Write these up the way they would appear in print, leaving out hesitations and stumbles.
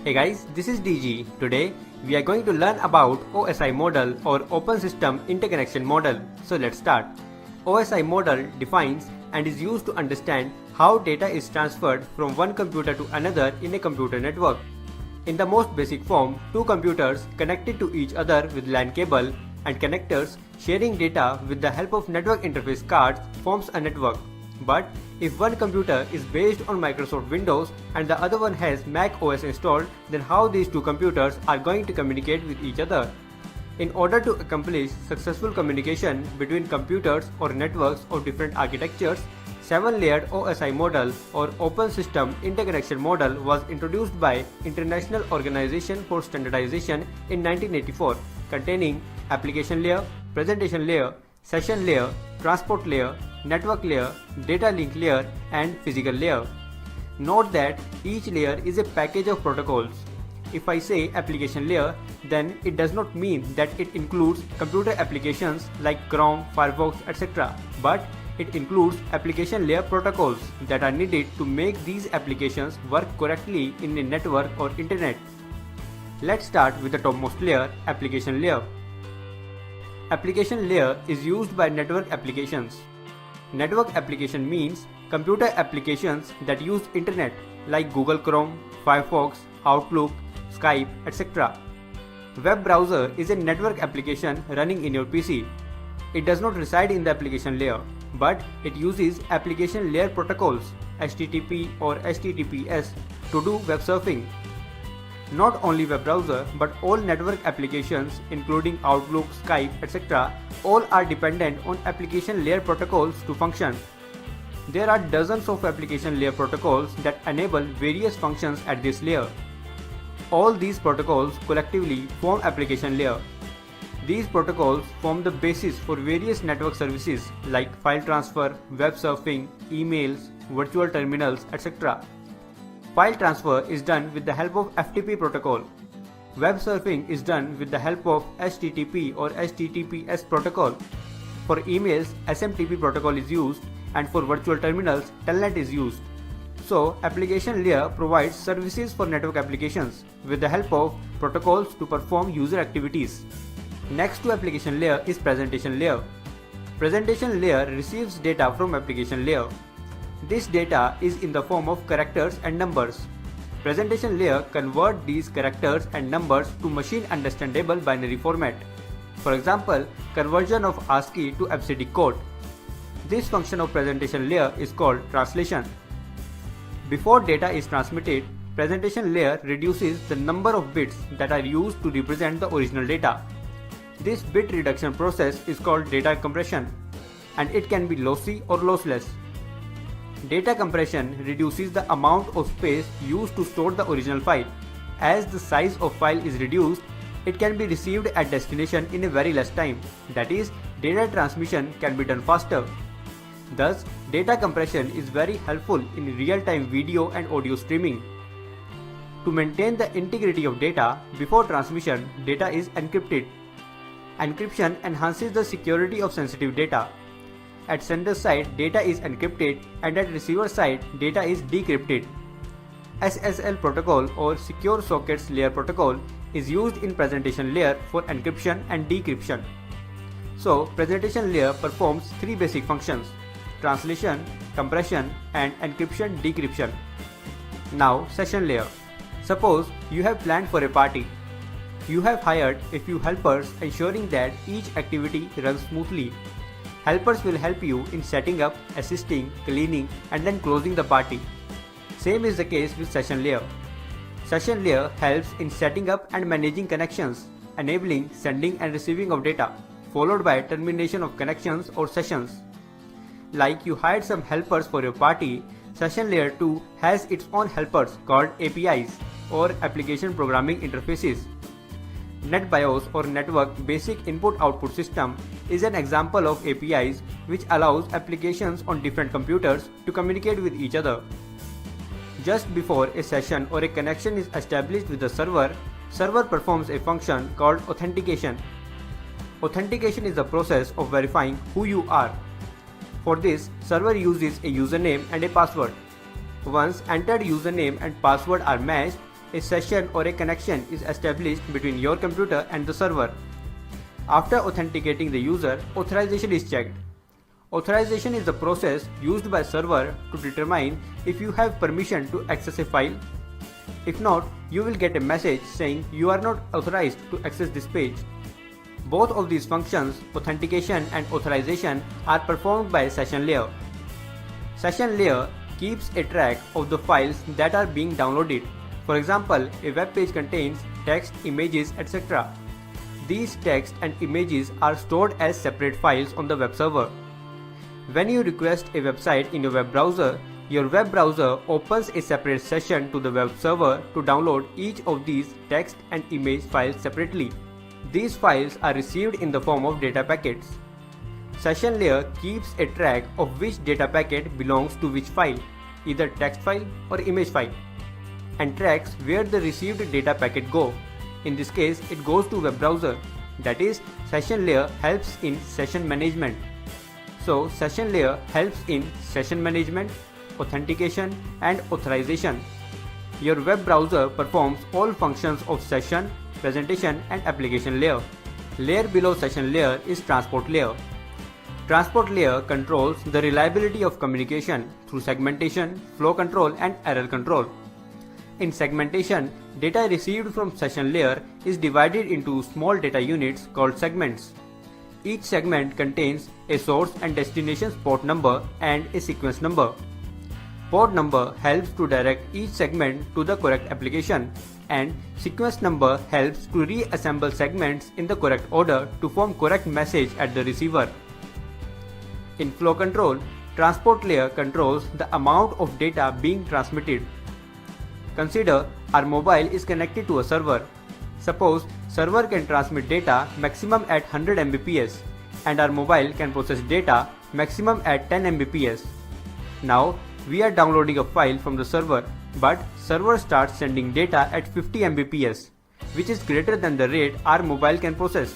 Hey guys, this is DG. Today we are going to learn about OSI model or Open System Interconnection Model. So let's start. OSI model defines and is used to understand how data is transferred from one computer to another in a computer network. In the most basic form, two computers connected to each other with LAN cable and connectors sharing data with the help of network interface cards forms a network. But if one computer is based on Microsoft Windows and the other one has Mac OS installed, then how these two computers are going to communicate with each other? In order to accomplish successful communication between computers or networks of different architectures, 7-layered OSI model or Open System Interconnection Model was introduced by International Organization for Standardization in 1984, containing application layer, presentation layer, session layer, transport layer, network layer, data link layer, and physical layer. Note that each layer is a package of protocols. If I say application layer, then it does not mean that it includes computer applications like Chrome, Firefox, etc. But it includes application layer protocols that are needed to make these applications work correctly in a network or internet. Let's start with the topmost layer, application layer. Application layer is used by network applications. Network application means computer applications that use internet like Google Chrome, Firefox, Outlook, Skype, etc. Web browser is a network application running in your PC. It does not reside in the application layer, but it uses application layer protocols HTTP or HTTPS to do web surfing. Not only web browser, but all network applications including Outlook, Skype, etc. all are dependent on application layer protocols to function. There are dozens of application layer protocols that enable various functions at this layer. All these protocols collectively form application layer. These protocols form the basis for various network services like file transfer, web surfing, emails, virtual terminals, etc. File transfer is done with the help of FTP protocol. Web surfing is done with the help of HTTP or HTTPS protocol. For emails, SMTP protocol is used, and for virtual terminals, Telnet is used. So, application layer provides services for network applications with the help of protocols to perform user activities. Next to application layer is presentation layer. Presentation layer receives data from application layer. This data is in the form of characters and numbers. Presentation layer convert these characters and numbers to machine understandable binary format. For example, conversion of ASCII to ABCD code. This function of presentation layer is called translation. Before data is transmitted, presentation layer reduces the number of bits that are used to represent the original data. This bit reduction process is called data compression, and it can be lossy or lossless. Data compression reduces the amount of space used to store the original file. As the size of file is reduced, it can be received at destination in a very less time. That is, data transmission can be done faster. Thus, data compression is very helpful in real-time video and audio streaming. To maintain the integrity of data, before transmission, data is encrypted. Encryption enhances the security of sensitive data. At sender side, data is encrypted, and at receiver side, data is decrypted. SSL protocol or Secure Sockets Layer protocol is used in presentation layer for encryption and decryption. So, presentation layer performs three basic functions: translation, compression, and encryption decryption. Now, session layer. Suppose you have planned for a party. You have hired a few helpers ensuring that each activity runs smoothly. Helpers will help you in setting up, assisting, cleaning, and then closing the party. Same is the case with session layer. Session layer helps in setting up and managing connections, enabling sending and receiving of data, followed by termination of connections or sessions. Like you hired some helpers for your party, session layer 2 has its own helpers called APIs or application programming interfaces. NetBIOS or Network Basic Input-Output System is an example of APIs which allows applications on different computers to communicate with each other. Just before a session or a connection is established with the server performs a function called authentication. Authentication is the process of verifying who you are. For this, server uses a username and a password. Once entered username and password are matched, a session or a connection is established between your computer and the server. After authenticating the user, authorization is checked. Authorization is the process used by server to determine if you have permission to access a file. If not, you will get a message saying you are not authorized to access this page. Both of these functions, authentication and authorization, are performed by session layer. Session layer keeps a track of the files that are being downloaded. For example, a web page contains text, images, etc. These text and images are stored as separate files on the web server. When you request a website in your web browser, your web browser opens a separate session to the web server to download each of these text and image files separately. These files are received in the form of data packets. Session layer keeps a track of which data packet belongs to which file, either text file or image file, and tracks where the received data packet go. In this case, it goes to web browser. That is, session layer helps in session management. So, session layer helps in session management, authentication and authorization. Your web browser performs all functions of session, presentation and application layer. Layer below session layer is transport layer. Transport layer controls the reliability of communication through segmentation, flow control and error control. In segmentation, data received from session layer is divided into small data units called segments. Each segment contains a source and destination port number and a sequence number. Port number helps to direct each segment to the correct application, and sequence number helps to reassemble segments in the correct order to form correct message at the receiver. In flow control, transport layer controls the amount of data being transmitted. Consider our mobile is connected to a server. Suppose server can transmit data maximum at 100 Mbps and our mobile can process data maximum at 10 Mbps. Now we are downloading a file from the server, but server starts sending data at 50 Mbps, which is greater than the rate our mobile can process.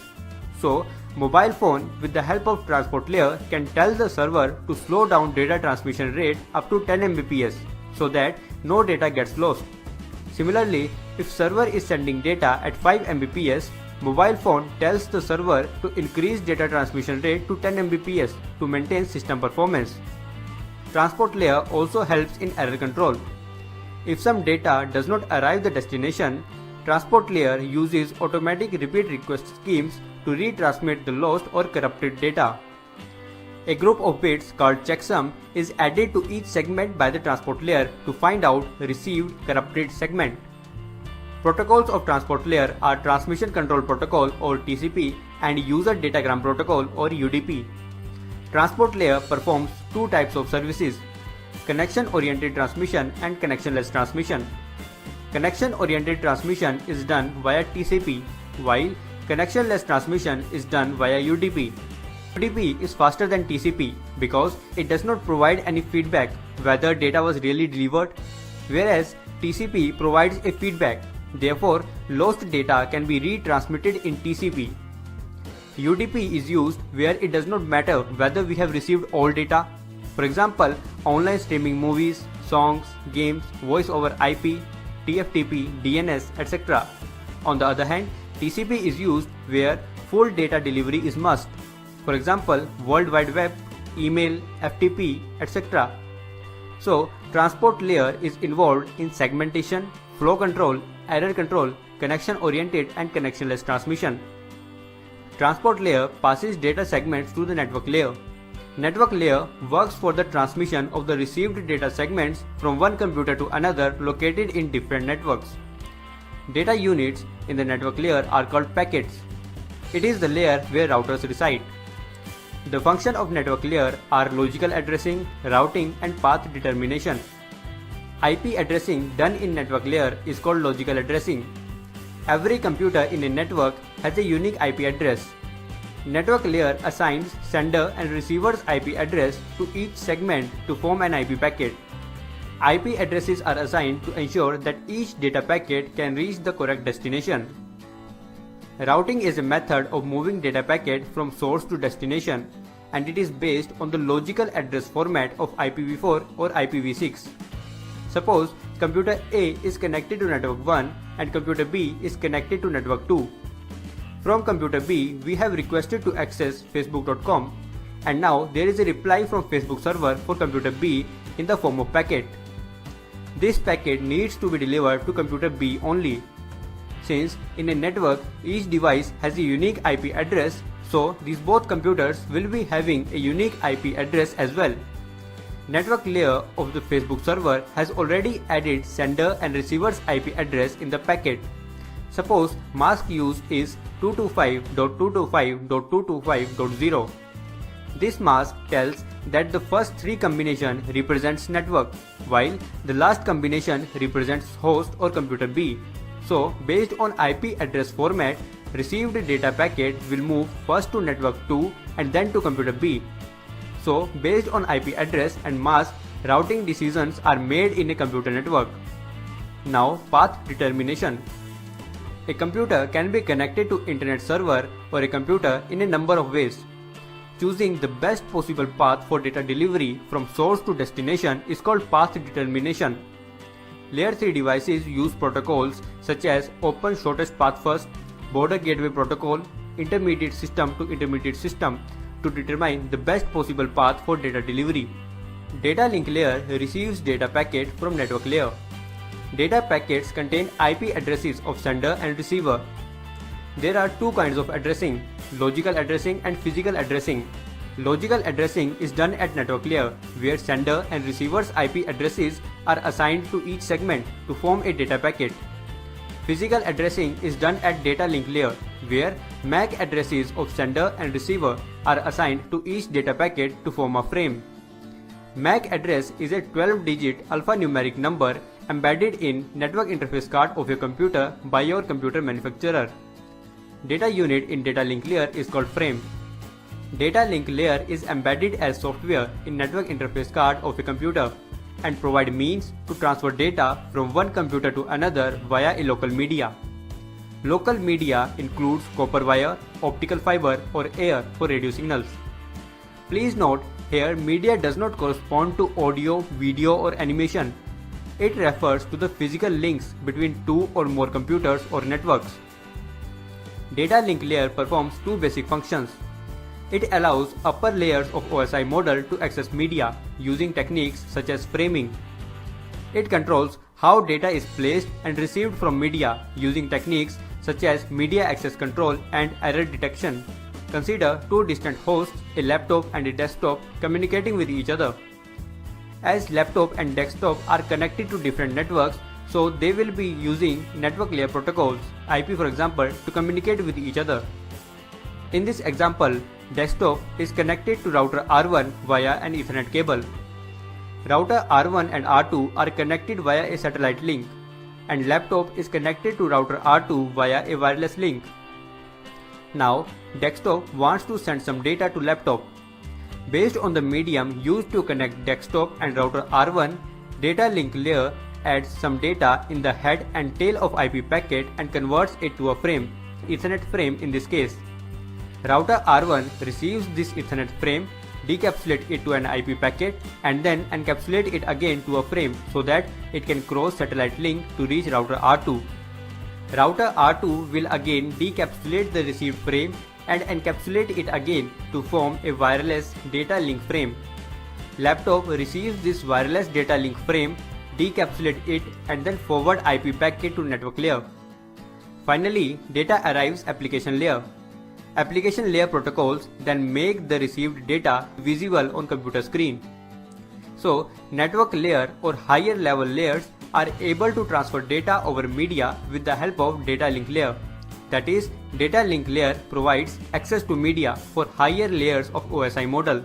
So mobile phone with the help of transport layer can tell the server to slow down data transmission rate up to 10 Mbps so that no data gets lost. Similarly, if server is sending data at 5 Mbps, mobile phone tells the server to increase data transmission rate to 10 Mbps to maintain system performance. Transport layer also helps in error control. If some data does not arrive the destination, transport layer uses automatic repeat request schemes to retransmit the lost or corrupted data. A group of bits called checksum is added to each segment by the transport layer to find out received corrupted segment. Protocols of transport layer are Transmission Control Protocol or TCP and User Datagram Protocol or UDP. Transport layer performs two types of services: connection-oriented transmission and connectionless transmission. Connection-oriented transmission is done via TCP, while connectionless transmission is done via UDP. UDP is faster than TCP because it does not provide any feedback whether data was really delivered, whereas TCP provides a feedback. Therefore, lost data can be retransmitted in TCP. UDP is used where it does not matter whether we have received all data. For example, online streaming movies, songs, games, voice over IP, TFTP, DNS, etc. On the other hand, TCP is used where full data delivery is must. For example, World Wide Web, email, FTP, etc. So, transport layer is involved in segmentation, flow control, error control, connection-oriented and connectionless transmission. Transport layer passes data segments to the network layer. Network layer works for the transmission of the received data segments from one computer to another located in different networks. Data units in the network layer are called packets. It is the layer where routers reside. The function of network layer are logical addressing, routing and path determination. IP addressing done in network layer is called logical addressing. Every computer in a network has a unique IP address. Network layer assigns sender and receiver's IP address to each segment to form an IP packet. IP addresses are assigned to ensure that each data packet can reach the correct destination. Routing is a method of moving data packet from source to destination, and it is based on the logical address format of IPv4 or IPv6. Suppose computer A is connected to network 1 and computer B is connected to network 2. From computer B, we have requested to access facebook.com, and now there is a reply from Facebook server for computer B in the form of packet. This packet needs to be delivered to computer B only. Since in a network each device has a unique IP address, so these both computers will be having a unique IP address as well. Network layer of the Facebook server has already added sender and receiver's IP address in the packet. Suppose mask used is 225.225.225.0. This mask tells that the first three combination represents network, while the last combination represents host or computer B. So based on IP address format, received data packet will move first to network 2 and then to computer B. So based on IP address and mask, routing decisions are made in a computer network. Now path determination. A computer can be connected to internet server or a computer in a number of ways. Choosing the best possible path for data delivery from source to destination is called path determination. Layer 3 devices use protocols such as Open Shortest Path First, Border Gateway Protocol, Intermediate System to Intermediate System to determine the best possible path for data delivery. Data link layer receives data packet from network layer. Data packets contain IP addresses of sender and receiver. There are two kinds of addressing, logical addressing and physical addressing. Logical addressing is done at network layer, where sender and receiver's IP addresses are assigned to each segment to form a data packet. Physical addressing is done at data link layer, where MAC addresses of sender and receiver are assigned to each data packet to form a frame. MAC address is a 12-digit alphanumeric number embedded in network interface card of your computer by your computer manufacturer. Data unit in data link layer is called frame. Data link layer is embedded as software in network interface card of a computer and provide means to transfer data from one computer to another via a local media. Local media includes copper wire, optical fiber or air for radio signals. Please note, here media does not correspond to audio, video or animation. It refers to the physical links between two or more computers or networks. Data link layer performs two basic functions. It allows upper layers of OSI model to access media using techniques such as framing. It controls how data is placed and received from media using techniques such as media access control and error detection. Consider two distant hosts, a laptop and a desktop, communicating with each other. As laptop and desktop are connected to different networks, so they will be using network layer protocols, IP for example, to communicate with each other. In this example, desktop is connected to router R1 via an Ethernet cable. Router R1 and R2 are connected via a satellite link, and laptop is connected to router R2 via a wireless link. Now, desktop wants to send some data to laptop. Based on the medium used to connect desktop and router R1, data link layer adds some data in the head and tail of IP packet and converts it to a frame, Ethernet frame in this case. Router R1 receives this Ethernet frame, decapsulates it to an IP packet and then encapsulate it again to a frame so that it can cross satellite link to reach router R2. Router R2 will again decapsulate the received frame and encapsulate it again to form a wireless data link frame. Laptop receives this wireless data link frame, decapsulate it and then forward IP packet to network layer. Finally, data arrives application layer. Application layer protocols then make the received data visible on computer screen. So, network layer or higher level layers are able to transfer data over media with the help of data link layer. That is, data link layer provides access to media for higher layers of OSI model.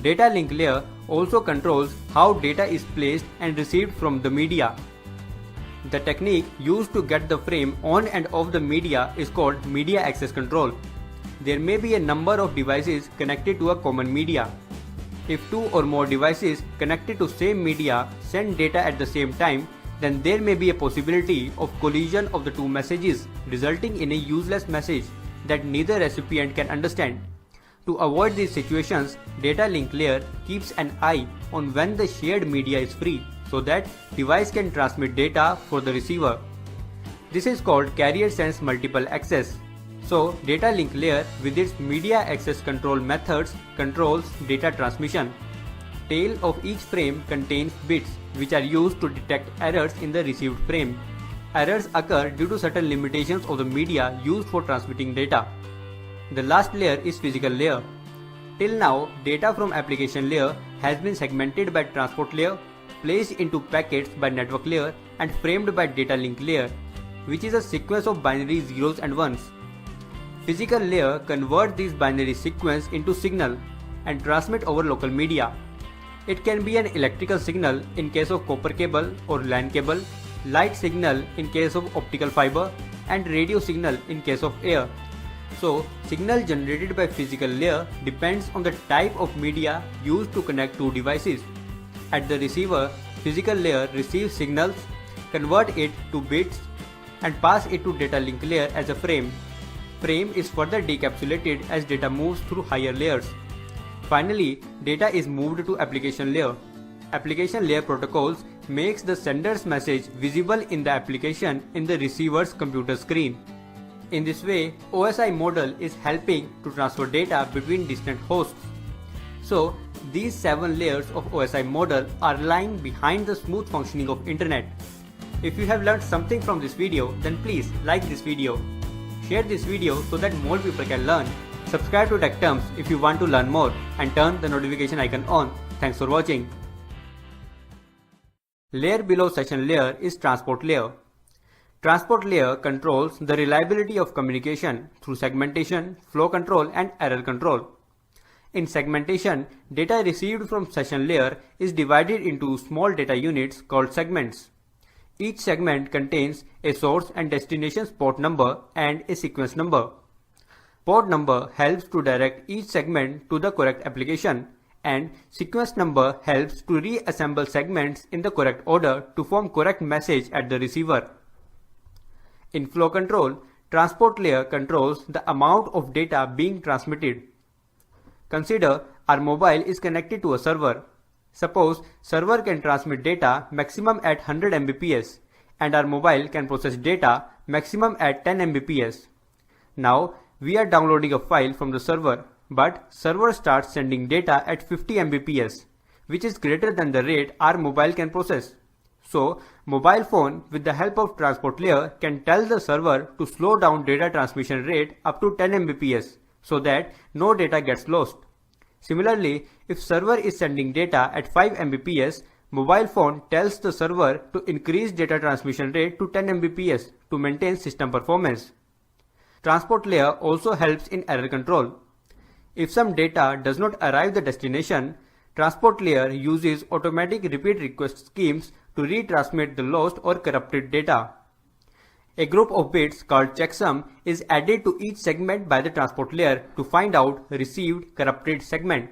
Data link layer also controls how data is placed and received from the media. The technique used to get the frame on and off the media is called media access control. There may be a number of devices connected to a common media. If two or more devices connected to same media send data at the same time, then there may be a possibility of collision of the two messages, resulting in a useless message that neither recipient can understand. To avoid these situations, data link layer keeps an eye on when the shared media is free, so that device can transmit data for the receiver. This is called carrier sense multiple access. So data link layer with its media access control methods controls data transmission. Tail of each frame contains bits which are used to detect errors in the received frame. Errors occur due to certain limitations of the media used for transmitting data. The last layer is physical layer. Till now, data from application layer has been segmented by transport layer, placed into packets by network layer and framed by data link layer, which is a sequence of binary zeros and ones. Physical layer converts these binary sequence into signal and transmit over local media. It can be an electrical signal in case of copper cable or LAN cable, light signal in case of optical fiber, and radio signal in case of air. So, signal generated by physical layer depends on the type of media used to connect two devices. At the receiver, physical layer receives signals, convert it to bits, and pass it to data link layer as a frame. Frame is further decapsulated as data moves through higher layers. Finally, data is moved to application layer. Application layer protocols makes the sender's message visible in the application in the receiver's computer screen. In this way, OSI model is helping to transfer data between distant hosts. So, these 7 layers of OSI model are lying behind the smooth functioning of internet. If you have learned something from this video, then please like this video. Share this video so that more people can learn. Subscribe to Tech Terms if you want to learn more and turn the notification icon on. Thanks for watching. Layer below session layer is transport layer. Transport layer controls the reliability of communication through segmentation, flow control and error control. In segmentation, data received from session layer is divided into small data units called segments. Each segment contains a source and destination port number and a sequence number. Port number helps to direct each segment to the correct application, and sequence number helps to reassemble segments in the correct order to form correct message at the receiver. In flow control, transport layer controls the amount of data being transmitted. Consider our mobile is connected to a server. Suppose server can transmit data maximum at 100 Mbps and our mobile can process data maximum at 10 Mbps. Now we are downloading a file from the server, but server starts sending data at 50 Mbps, which is greater than the rate our mobile can process. So, mobile phone with the help of transport layer can tell the server to slow down data transmission rate up to 10 Mbps so that no data gets lost. Similarly, if server is sending data at 5 Mbps, mobile phone tells the server to increase data transmission rate to 10 Mbps to maintain system performance. Transport layer also helps in error control. If some data does not arrive the destination, transport layer uses automatic repeat request schemes to retransmit the lost or corrupted data. A group of bits called checksum is added to each segment by the transport layer to find out received corrupted segment.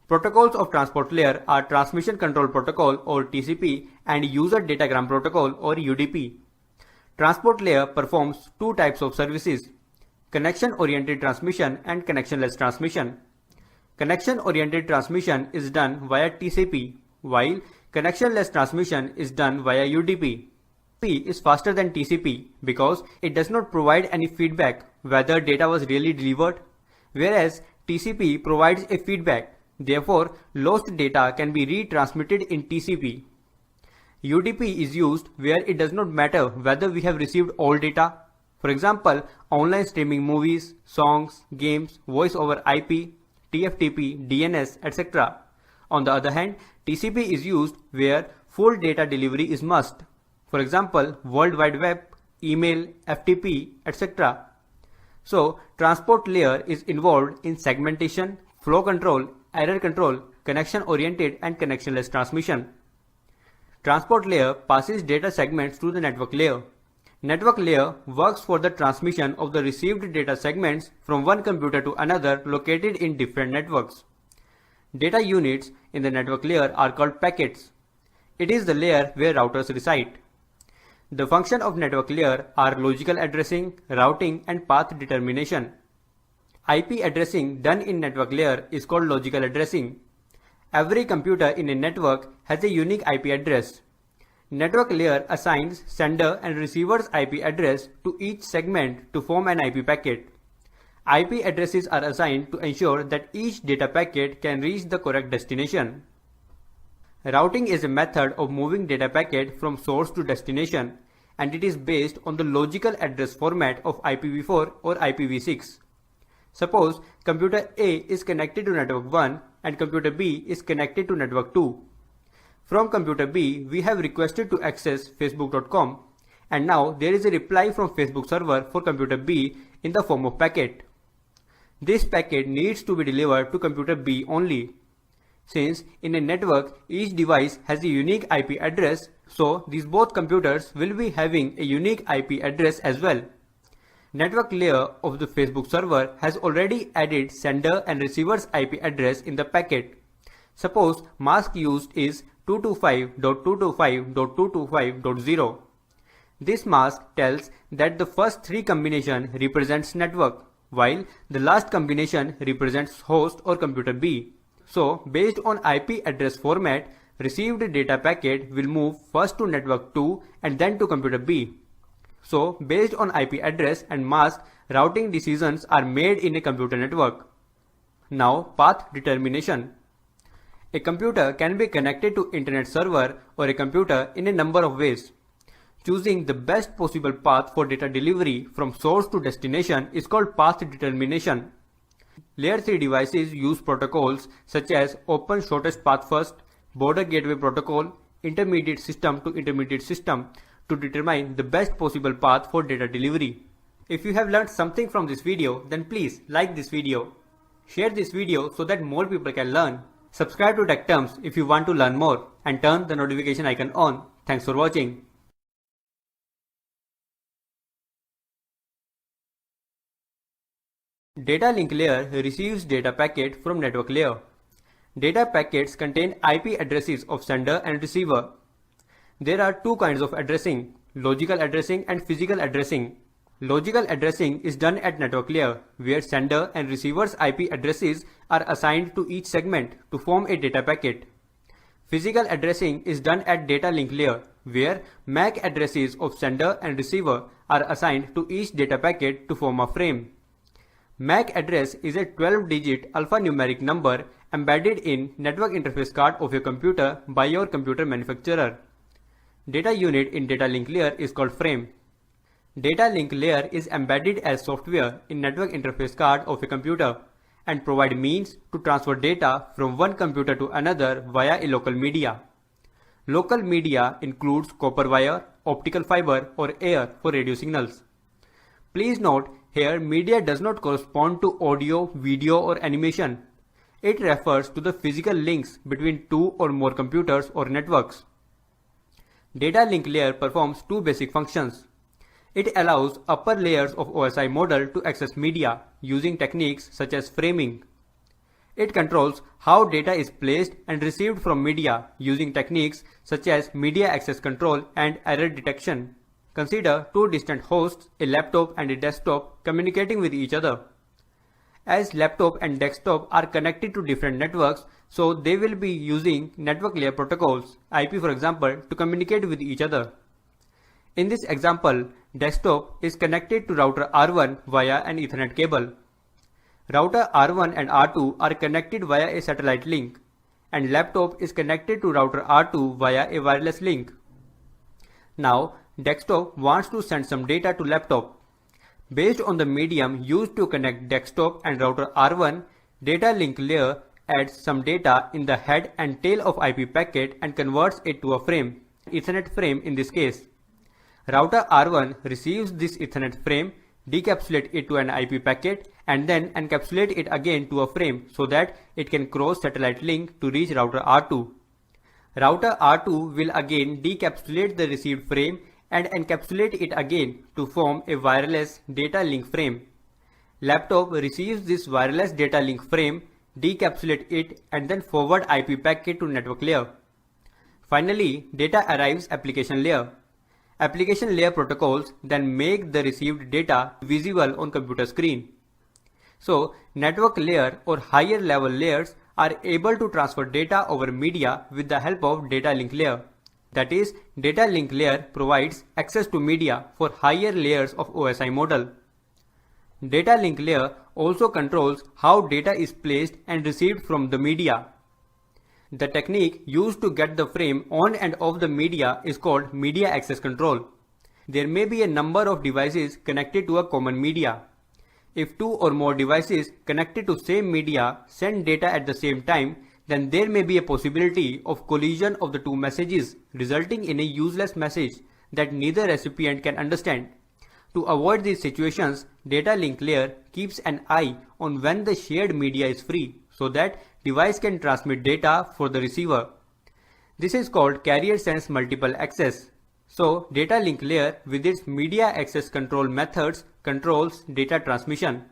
Protocols of transport layer are Transmission Control Protocol or TCP and User Datagram Protocol or UDP. Transport layer performs two types of services: connection-oriented transmission and connectionless transmission. Connection-oriented transmission is done via TCP, while connectionless transmission is done via UDP. UDP is faster than TCP because it does not provide any feedback whether data was really delivered, whereas TCP provides a feedback. Therefore, lost data can be retransmitted in TCP. UDP is used where it does not matter whether we have received all data. For example, online streaming movies, songs, games, voice over IP, TFTP, DNS, etc. On the other hand, TCP is used where full data delivery is must. For example, World Wide Web, email, FTP, etc. So, transport layer is involved in segmentation, flow control, error control, connection-oriented and connectionless transmission. Transport layer passes data segments to the network layer. Network layer works for the transmission of the received data segments from one computer to another located in different networks. Data units in the network layer are called packets. It is the layer where routers reside. The function of network layer are logical addressing, routing and path determination. IP addressing done in network layer is called logical addressing. Every computer in a network has a unique IP address. Network layer assigns sender and receiver's IP address to each segment to form an IP packet. IP addresses are assigned to ensure that each data packet can reach the correct destination. Routing is a method of moving data packet from source to destination, and it is based on the logical address format of IPv4 or IPv6. Suppose computer A is connected to network 1 and computer B is connected to network 2. From computer B, we have requested to access facebook.com, and now there is a reply from Facebook server for computer B in the form of packet. This packet needs to be delivered to computer B only. Since in a network each device has a unique IP address, so these both computers will be having a unique IP address as well. Network layer of the Facebook server has already added sender and receiver's IP address in the packet. Suppose mask used is 225.225.225.0. This mask tells that the first three combination represents network, while the last combination represents host or computer B. So, based on IP address format, received data packet will move first to network 2 and then to computer B. So, based on IP address and mask, routing decisions are made in a computer network. Now, path determination. A computer can be connected to internet server or a computer in a number of ways. Choosing the best possible path for data delivery from source to destination is called path determination. Layer 3 devices use protocols such as Open Shortest Path First, Border Gateway Protocol, Intermediate System to Intermediate System to determine the best possible path for data delivery. If you have learned something from this video, then please like this video. Share this video so that more people can learn. Subscribe to Tech Terms if you want to learn more and turn the notification icon on. Thanks for watching. Data link layer receives data packet from network layer. Data packets contain IP addresses of sender and receiver. There are two kinds of addressing, logical addressing and physical addressing. Logical addressing is done at network layer, where sender and receiver's IP addresses are assigned to each segment to form a data packet. Physical addressing is done at data link layer, where MAC addresses of sender and receiver are assigned to each data packet to form a frame. MAC address is a 12-digit alphanumeric number embedded in network interface card of your computer by your computer manufacturer. Data unit in data link layer is called frame. Data link layer is embedded as software in network interface card of a computer and provide means to transfer data from one computer to another via a local media. Local media includes copper wire, optical fiber or air for radio signals. Please note, here media does not correspond to audio, video or animation. It refers to the physical links between two or more computers or networks. Data link layer performs two basic functions. It allows upper layers of OSI model to access media using techniques such as framing. It controls how data is placed and received from media using techniques such as media access control and error detection. Consider two distant hosts, a laptop and a desktop, communicating with each other. As laptop and desktop are connected to different networks, so they will be using network layer protocols, IP for example, to communicate with each other. In this example, desktop is connected to router R1 via an Ethernet cable. Router R1 and R2 are connected via a satellite link, and laptop is connected to router R2 via a wireless link. Now, desktop wants to send some data to laptop. Based on the medium used to connect desktop and router R1, data link layer adds some data in the head and tail of IP packet and converts it to a frame, Ethernet frame in this case. Router R1 receives this Ethernet frame, decapsulate it to an IP packet and then encapsulate it again to a frame so that it can cross satellite link to reach router R2. Router R2 will again decapsulate the received frame and encapsulate it again to form a wireless data link frame. Laptop receives this wireless data link frame, decapsulate it and then forward IP packet to network layer. Finally, data arrives application layer. Application layer protocols then make the received data visible on computer screen. So, network layer or higher level layers are able to transfer data over media with the help of data link layer. That is, data link layer provides access to media for higher layers of OSI model. Data link layer also controls how data is placed and received from the media. The technique used to get the frame on and off the media is called media access control. There may be a number of devices connected to a common media. If two or more devices connected to same media send data at the same time, then there may be a possibility of collision of the two messages, resulting in a useless message that neither recipient can understand. To avoid these situations, data link layer keeps an eye on when the shared media is free, so that device can transmit data for the receiver. This is called carrier sense multiple access. So, data link layer with its media access control methods controls data transmission.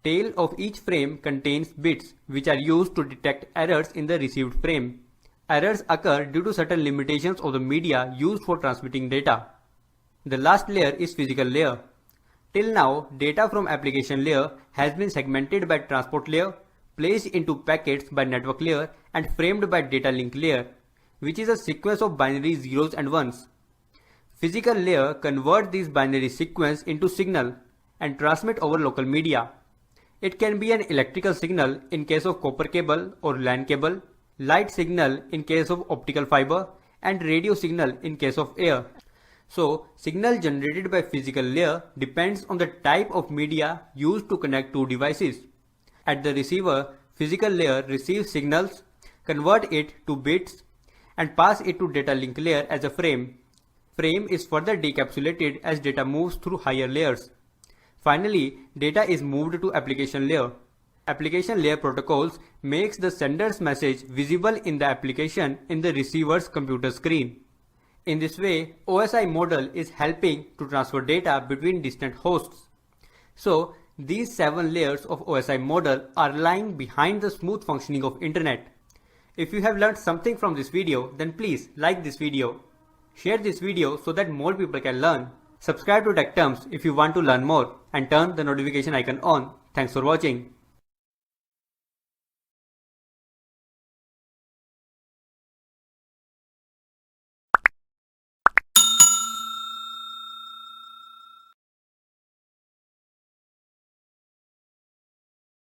Tail of each frame contains bits which are used to detect errors in the received frame. Errors occur due to certain limitations of the media used for transmitting data. The last layer is physical layer. Till now, data from application layer has been segmented by transport layer, placed into packets by network layer, and framed by data link layer, which is a sequence of binary zeros and ones. Physical layer converts these binary sequence into signal and transmit over local media. It can be an electrical signal in case of copper cable or LAN cable, light signal in case of optical fiber, and radio signal in case of air. So, signal generated by physical layer depends on the type of media used to connect two devices. At the receiver, physical layer receives signals, convert it to bits, and pass it to data link layer as a frame. Frame is further decapsulated as data moves through higher layers. Finally, data is moved to application layer. Application layer protocols makes the sender's message visible in the application in the receiver's computer screen. In this way, OSI model is helping to transfer data between distant hosts. So, these 7 layers of OSI model are lying behind the smooth functioning of internet. If you have learned something from this video, then please like this video. Share this video so that more people can learn. Subscribe to Tech Terms if you want to learn more, and turn the notification icon on. Thanks for watching.